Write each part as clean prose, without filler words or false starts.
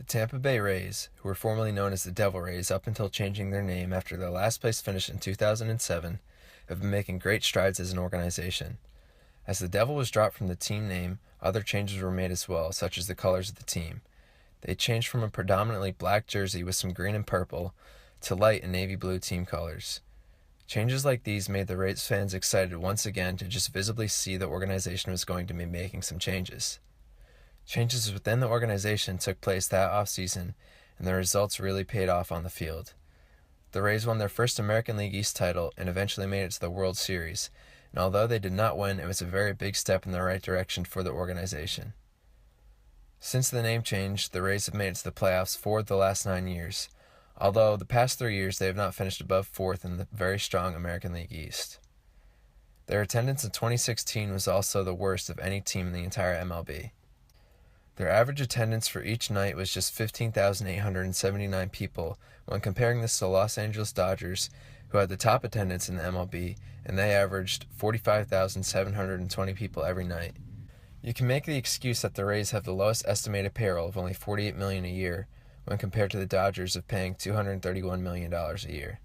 Tampa Bay Rays, who were formerly known as the Devil Rays up until changing their name after their last place finish in 2007, have been making great strides as an organization. As the Devil was dropped from the team name, other changes were made as well, such as the colors of the team. They changed from a predominantly black jersey with some green and purple to light and navy blue team colors. Changes like these made the Rays fans excited once again to just visibly see the organization was going to be making some changes. Changes within the organization took place that offseason, and the results really paid off on the field. The Rays won their first American League East title and eventually made it to the World Series, and although they did not win, it was a very big step in the right direction for the organization. Since the name change, the Rays have made it to the playoffs 4 of the last 9 years, although the past 3 years they have not finished above 4th in the very strong American League East. Their attendance in 2016 was also the worst of any team in the entire MLB. Their average attendance for each night was just 15,879 people when comparing this to the Los Angeles Dodgers, who had the top attendance in the MLB, and they averaged 45,720 people every night. You can make the excuse that the Rays have the lowest estimated payroll of only $48 million a year when compared to the Dodgers of paying $231 million a year.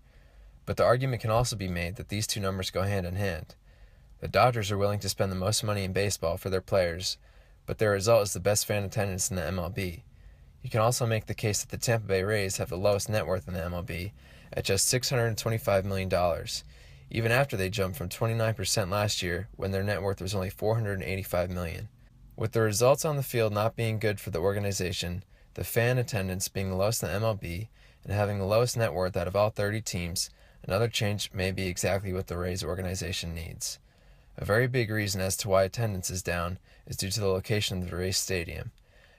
But the argument can also be made that these two numbers go hand in hand. The Dodgers are willing to spend the most money in baseball for their players, but their result is the best fan attendance in the MLB. You can also make the case that the Tampa Bay Rays have the lowest net worth in the MLB at just $625 million, even after they jumped from 29% last year when their net worth was only $485 million. With the results on the field not being good for the organization, the fan attendance being the lowest in the MLB, and having the lowest net worth out of all 30 teams, another change may be exactly what the Rays organization needs. A very big reason as to why attendance is down is due to the location of the Rays Stadium.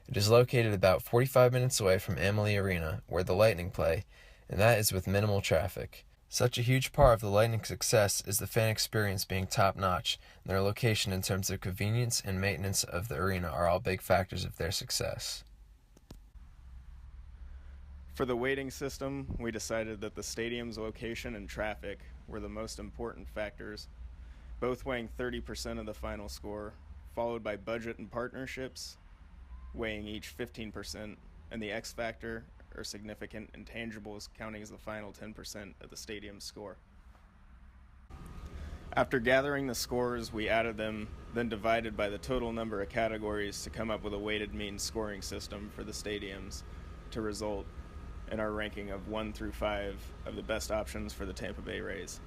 It is located about 45 minutes away from Amalie Arena, where the Lightning play, and that is with minimal traffic. Such a huge part of the Lightning's success is the fan experience being top-notch, and their location in terms of convenience and maintenance of the arena are all big factors of their success. For the weighting system, we decided that the stadium's location and traffic were the most important factors, both weighing 30% of the final score, followed by budget and partnerships, weighing each 15%, and the X factor, or significant intangibles, counting as the final 10% of the stadium's score. After gathering the scores, we added them, then divided by the total number of categories to come up with a weighted mean scoring system for the stadiums to result in our ranking of 1 through 5 of the best options for the Tampa Bay Rays.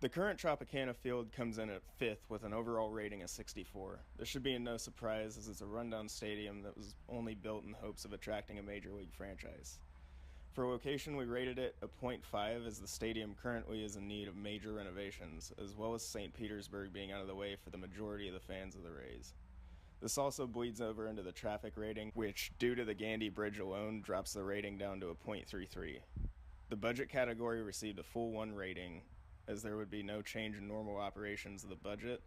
The current Tropicana Field comes in at 5th with an overall rating of 64. This should be no surprise, as it's a rundown stadium that was only built in hopes of attracting a major league franchise. For location, we rated it a 0.5, as the stadium currently is in need of major renovations, as well as St. Petersburg being out of the way for the majority of the fans of the Rays. This also bleeds over into the traffic rating, which, due to the Gandy Bridge alone, drops the rating down to a 0.33. The budget category received a full 1 rating, as there would be no change in normal operations of the budget,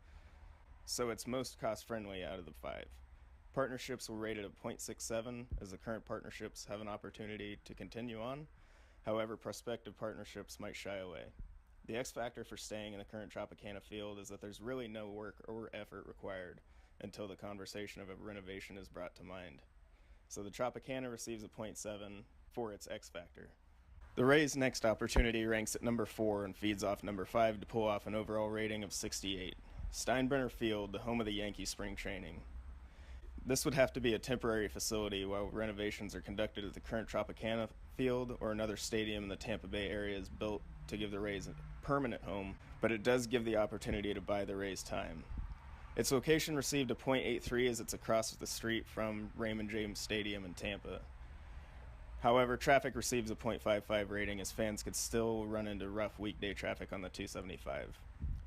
so it's most cost-friendly out of the 5. Partnerships were rated at 0.67, as the current partnerships have an opportunity to continue on. However, prospective partnerships might shy away. The X factor for staying in the current Tropicana Field is that there's really no work or effort required until the conversation of a renovation is brought to mind. So the Tropicana receives a 0.7 for its X factor. The Rays' next opportunity ranks at number 4 and feeds off number 5 to pull off an overall rating of 68. Steinbrenner Field, the home of the Yankee spring training. This would have to be a temporary facility while renovations are conducted at the current Tropicana Field, or another stadium in the Tampa Bay area is built to give the Rays a permanent home, but it does give the opportunity to buy the Rays time. Its location received a 0.83, as it's across the street from Raymond James Stadium in Tampa. However, traffic receives a 0.55 rating, as fans could still run into rough weekday traffic on the 275.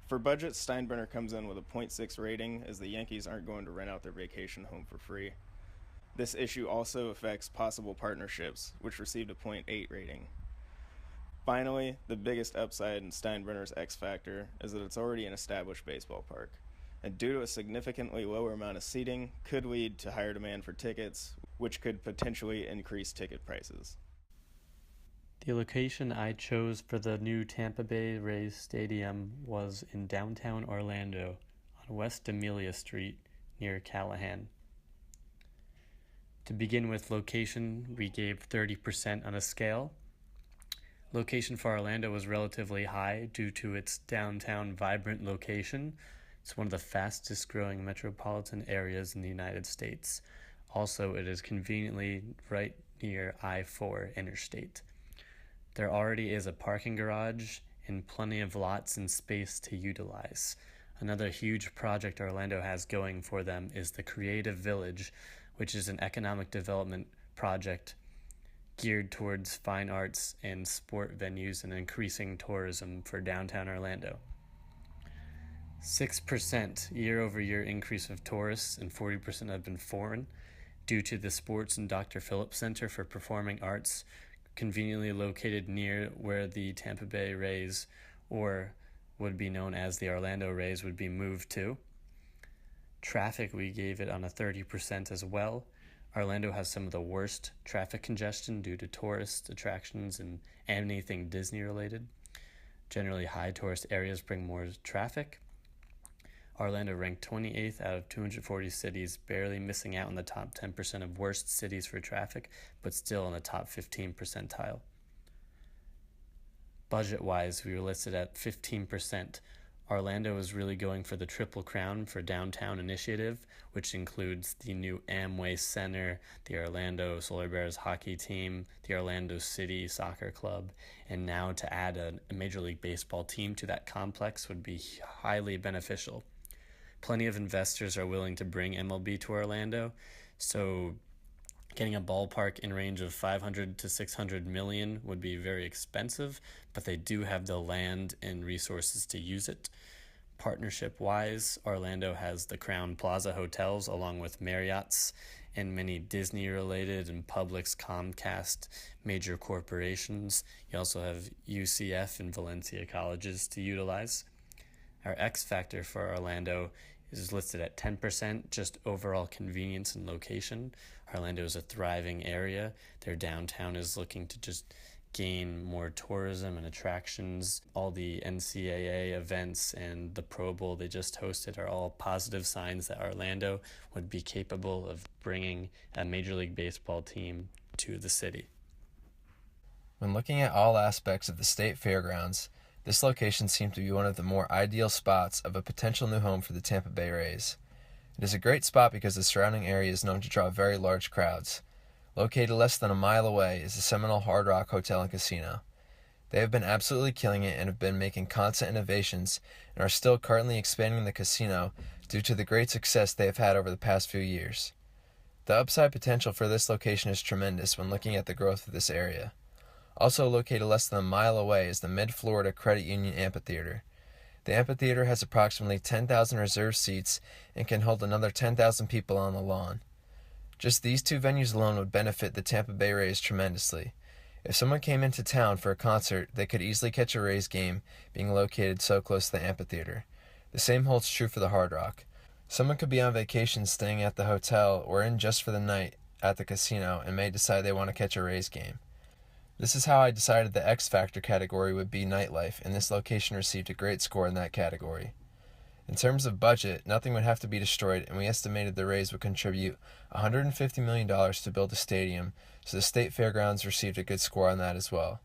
For budget, Steinbrenner comes in with a 0.6 rating, as the Yankees aren't going to rent out their vacation home for free. This issue also affects possible partnerships, which received a 0.8 rating. Finally, the biggest upside in Steinbrenner's X factor is that it's already an established baseball park, and due to a significantly lower amount of seating, could lead to higher demand for tickets, which could potentially increase ticket prices. The location I chose for the new Tampa Bay Rays Stadium was in downtown Orlando on West Amelia Street near Callahan. To begin with location, we gave 30% on a scale. Location for Orlando was relatively high due to its downtown vibrant location. It's one of the fastest growing metropolitan areas in the United States. Also, it is conveniently right near I-4 interstate. There already is a parking garage and plenty of lots and space to utilize. Another huge project Orlando has going for them is the Creative Village, which is an economic development project geared towards fine arts and sport venues and increasing tourism for downtown Orlando. 6% year-over-year increase of tourists, and 40% have been foreign, due to the Sports and Dr. Phillips Center for Performing Arts, conveniently located near where the Tampa Bay Rays, or would be known as the Orlando Rays, would be moved to. Traffic, we gave it on a 30% as well. Orlando has some of the worst traffic congestion due to tourist attractions and anything Disney related. Generally, high tourist areas bring more traffic. Orlando ranked 28th out of 240 cities, barely missing out in the top 10% of worst cities for traffic, but still in the top 15 percentile. Budget-wise, we were listed at 15%. Orlando is really going for the Triple Crown for Downtown Initiative, which includes the new Amway Center, the Orlando Solar Bears hockey team, the Orlando City Soccer Club, and now to add a Major League Baseball team to that complex would be highly beneficial. Plenty of investors are willing to bring MLB to Orlando, so getting a ballpark in range of 500 to 600 million would be very expensive, but they do have the land and resources to use it. Partnership-wise, Orlando has the Crowne Plaza hotels along with Marriott's and many Disney-related and Publix, Comcast, major corporations. You also have UCF and Valencia colleges to utilize. Our X factor for Orlando is listed at 10%, just overall convenience and location. Orlando is a thriving area. Their downtown is looking to just gain more tourism and attractions. All the NCAA events and the Pro Bowl they just hosted are all positive signs that Orlando would be capable of bringing a Major League Baseball team to the city. When looking at all aspects of the state fairgrounds, this location seemed to be one of the more ideal spots of a potential new home for the Tampa Bay Rays. It is a great spot because the surrounding area is known to draw very large crowds. Located less than a mile away is the Seminole Hard Rock Hotel and Casino. They have been absolutely killing it and have been making constant innovations and are still currently expanding the casino due to the great success they have had over the past few years. The upside potential for this location is tremendous when looking at the growth of this area. Also located less than a mile away is the Mid-Florida Credit Union Amphitheater. The amphitheater has approximately 10,000 reserved seats and can hold another 10,000 people on the lawn. Just these two venues alone would benefit the Tampa Bay Rays tremendously. If someone came into town for a concert, they could easily catch a Rays game being located so close to the amphitheater. The same holds true for the Hard Rock. Someone could be on vacation staying at the hotel or in just for the night at the casino and may decide they want to catch a Rays game. This is how I decided the X Factor category would be nightlife, and this location received a great score in that category. In terms of budget, nothing would have to be destroyed, and we estimated the Rays would contribute $150 million to build a stadium, so the State Fairgrounds received a good score on that as well.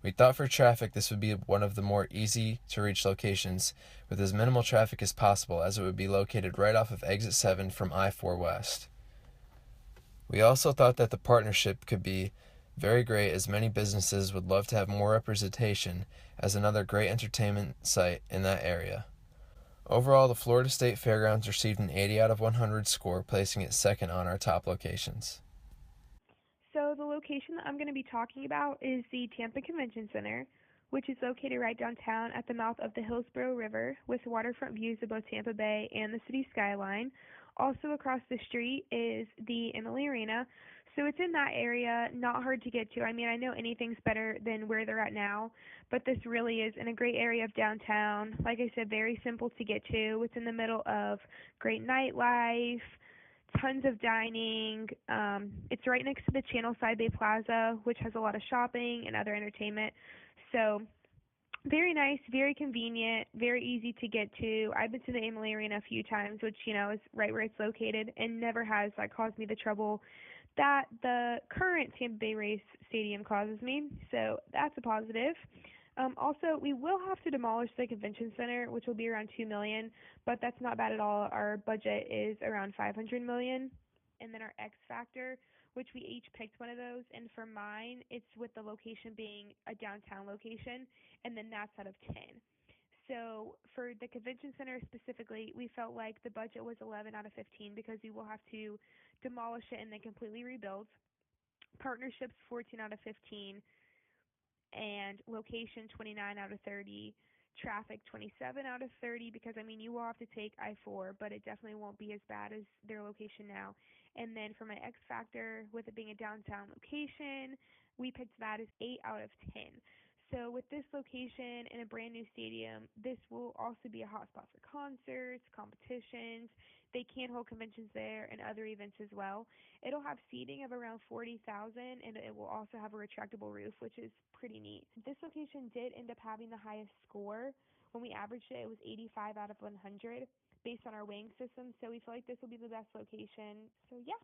We thought for traffic this would be one of the more easy-to-reach locations, with as minimal traffic as possible, as it would be located right off of Exit 7 from I-4 West. We also thought that the partnership could be very great, as many businesses would love to have more representation as another great entertainment site in that area. Overall, the Florida State Fairgrounds received an 80 out of 100 score, placing it second on our top locations. So the location that I'm going to be talking about is the Tampa Convention Center, which is located right downtown at the mouth of the Hillsborough River with waterfront views of both Tampa Bay and the city skyline. Also across the street is the Emily Arena, so it's in that area, not hard to get to. I mean, I know anything's better than where they're at now, but this really is in a great area of downtown. Like I said, very simple to get to. It's in the middle of great nightlife, tons of dining. It's right next to the Channel Side Bay Plaza, which has a lot of shopping and other entertainment. So Very nice, very convenient, very easy to get to. I've been to the Amalie Arena a few times, which, is right where it's located, and never has caused me the trouble that the current Tampa Bay Rays Stadium causes me. So that's a positive. Also, we will have to demolish the convention center, which will be around 2 million, but that's not bad at all. Our budget is around 500 million, and then our X factor, which we each picked one of those. And for mine, it's with the location being a downtown location, and then that's out of 10. So for the convention center specifically, we felt like the budget was 11 out of 15 because we will have to demolish it and then completely rebuild. Partnerships 14 out of 15, and location 29 out of 30. Traffic 27 out of 30 because you will have to take I-4, but it definitely won't be as bad as their location now. And then for my X factor, with it being a downtown location, we picked that as 8 out of 10. So with this location in a brand new stadium, this will also be a hotspot for concerts, competitions. They can hold conventions there and other events as well. It'll have seating of around 40,000, and it will also have a retractable roof, which is pretty neat. This location did end up having the highest score. When we averaged it, it was 85 out of 100 based on our weighing system. So we feel like this will be the best location. So yeah,